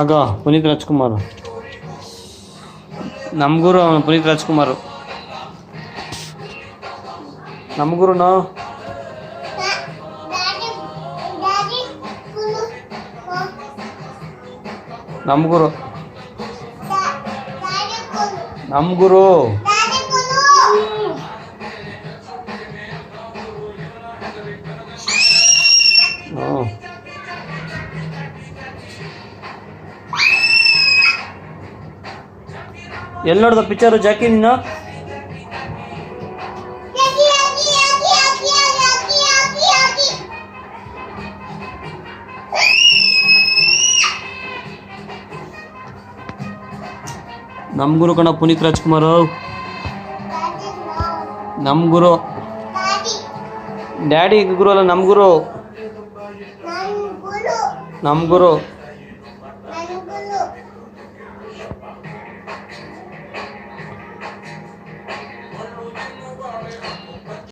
ಆಗ ಪುನೀತ್ ರಾಜ್ಕುಮಾರ್ ನಮ್ಮ ಗುರು ಅವನು ಪುನೀತ್ ರಾಜ್ಕುಮಾರ್ ನಮ್ಮ ಗುರುನೋ ನಮ್ಮ ಗುರು ನಮ್ಮ ಗುರು ಎಲ್ಲಿ ನೋಡ್ದ ಪಿಕ್ಚರು ಜಾಕಿ ನೀನು ನಮ್ಮ ಗುರು ಕಣ ಪುನೀತ್ ರಾಜ್ಕುಮಾರ್ ನಮ್ಮ ಗುರು ಡ್ಯಾಡಿ ಗುರು ಅಲ್ಲ ನಮ್ಮ ಗುರು